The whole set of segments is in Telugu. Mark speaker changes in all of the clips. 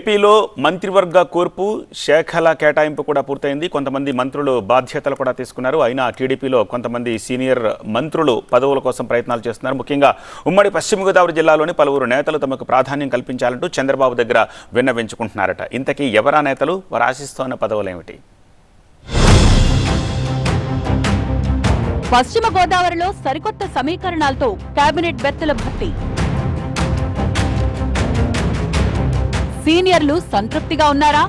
Speaker 1: ఏపీలో మంత్రివర్గ కూర్పు శాఖల కేటాయింపు కూడా పూర్తయింది. కొంతమంది మంత్రులు బాధ్యతలు కూడా తీసుకున్నారు. అయినా టీడీపీలో కొంతమంది సీనియర్ మంత్రులు పదవుల కోసం ప్రయత్నాలు చేస్తున్నారు. ముఖ్యంగా ఉమ్మడి పశ్చిమ గోదావరి జిల్లాలోని పలువురు నేతలు తమకు ప్రాధాన్యం కల్పించాలంటూ చంద్రబాబు దగ్గర విన్నవించుకుంటున్నారట. ఇంతకీ ఎవరా నేతలు? వారు ఆశిస్తున్న పదవులు ఏమిటి?
Speaker 2: పశ్చిమ గోదావరిలో సరికొత్త సమీకరణాలతో కేబినెట్ బెర్తుల భర్తీ. సీనియర్లు సంతృప్తిగా ఉన్నారా?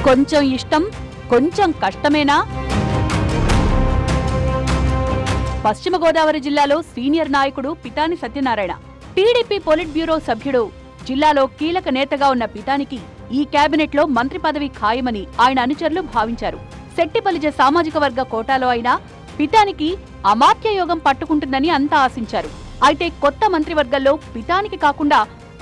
Speaker 2: కొంచెం ఇష్టం, కొంచెం కష్టమేనా? పశ్చిమ గోదావరి జిల్లాలో సీనియర్ నాయకుడు Pitani Satyanarayana, TDP polit bureau సభ్యుడు. జిల్లాలో కీలక నేతగా ఉన్న పితానికి ఈ కేబినెట్లో మంత్రి పదవి ఖాయమని ఆయన అనుచరులు భావించారు. శెట్టిబలిజ సామాజిక వర్గ కోటాలో అయినా పితానికి అమాత్య యోగం పట్టుకుంటుందని అంతా ఆశించారు. అయితే కొత్త మంత్రివర్గంలో పితానికి కాకుండా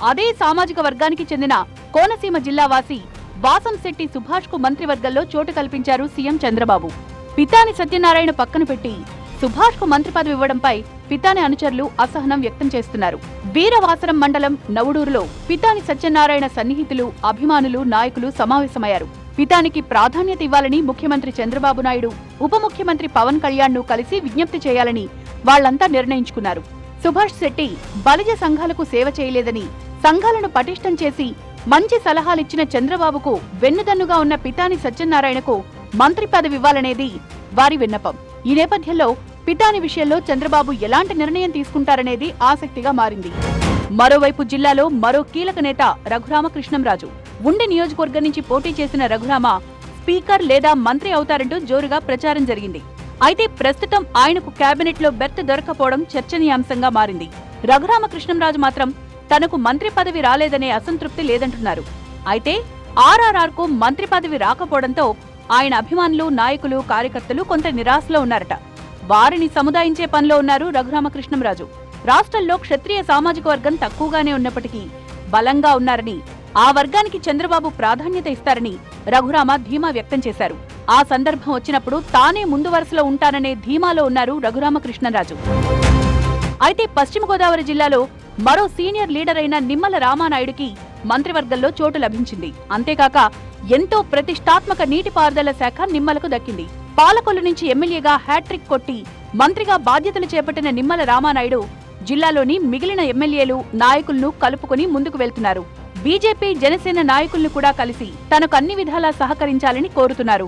Speaker 2: అదే సామాజిక వర్గానికి చెందిన కోనసీమ జిల్లావాసి వాసంశెట్టి సుభాష్ కు మంత్రివర్గంలో చోటు కల్పించారు సీఎం చంద్రబాబు. పితాని సత్యనారాయణ పక్కన పెట్టి సుభాష్ కు మంత్రి పదవి ఇవ్వడంపై పితాని అనుచరులు అసహనం వ్యక్తం చేస్తున్నారు. వీరవాసరం మండలం నవుడూరులో పితాని సత్యనారాయణ సన్నిహితులు, అభిమానులు, నాయకులు సమావేశమయ్యారు. పితానికి ప్రాధాన్యత ఇవ్వాలని ముఖ్యమంత్రి చంద్రబాబు నాయుడు, ఉప ముఖ్యమంత్రి పవన్ కళ్యాణ్ ను కలిసి విజ్ఞప్తి చేయాలని వాళ్లంతా నిర్ణయించుకున్నారు. సుభాష్ శెట్టి బలిజ సంఘాలకు సేవ చేయలేదని, సంఘాలను పటిష్టం చేసి మంచి సలహాలిచ్చిన చంద్రబాబుకు వెన్నుదన్నుగా ఉన్న పితాని సత్యనారాయణకు మంత్రి పదవి ఇవ్వాలనేది వారి విన్నపం. ఈ నేపథ్యంలో పితాని విషయంలో చంద్రబాబు ఎలాంటి నిర్ణయం తీసుకుంటారనేది ఆసక్తిగా మారింది. మరోవైపు జిల్లాలో మరో కీలక నేత రఘురామకృష్ణంరాజు. ఉండి నియోజకవర్గం నుంచి పోటీ చేసిన రఘురామ స్పీకర్ లేదా మంత్రి అవుతారంటూ జోరుగా ప్రచారం జరిగింది. అయితే ప్రస్తుతం ఆయనకు కేబినెట్ లో బెర్త్ దొరకపోవడం చర్చనీయాంశంగా మారింది. రఘురామకృష్ణంరాజు మాత్రం తనకు మంత్రి పదవి రాలేదనే అసంతృప్తి లేదంటున్నారు. అయితే ఆర్ఆర్ఆర్ కు మంత్రి పదవి రాకపోవడంతో ఆయన అభిమానులు, నాయకులు, కార్యకర్తలు కొంత నిరాశలో ఉన్నారట. వారిని సముదాయించే పనిలో ఉన్నారు రఘురామకృష్ణంరాజు. రాష్ట్రంలో క్షత్రియ సామాజిక వర్గం తక్కువగానే ఉన్నప్పటికీ బలంగా ఉన్నారని, ఆ వర్గానికి చంద్రబాబు ప్రాధాన్యత ఇస్తారని రఘురామ ధీమా వ్యక్తం చేశారు. ఆ సందర్భం వచ్చినప్పుడు తానే ముందు వరుసలో ఉంటాననే ధీమాలో ఉన్నారు రఘురామకృష్ణరాజు. అయితే పశ్చిమ గోదావరి జిల్లాలో మరో సీనియర్ లీడర్ అయిన నిమ్మల రామానాయుడికి మంత్రివర్గంలో చోటు లభించింది. అంతేకాక ఎంతో ప్రతిష్టాత్మక నీటిపారుదల శాఖ నిమ్మలకు దక్కింది. పాలకొల్లు నుంచి ఎమ్మెల్యేగా హ్యాట్రిక్ కొట్టి మంత్రిగా బాధ్యతలు చేపట్టిన నిమ్మల రామానాయుడు జిల్లాలోని మిగిలిన ఎమ్మెల్యేలు, నాయకులను కలుపుకుని ముందుకు వెళ్తున్నారు. బీజేపీ, జనసేన నాయకులను కూడా కలిసి తనకు అన్ని విధాలా సహకరించాలని కోరుతున్నారు.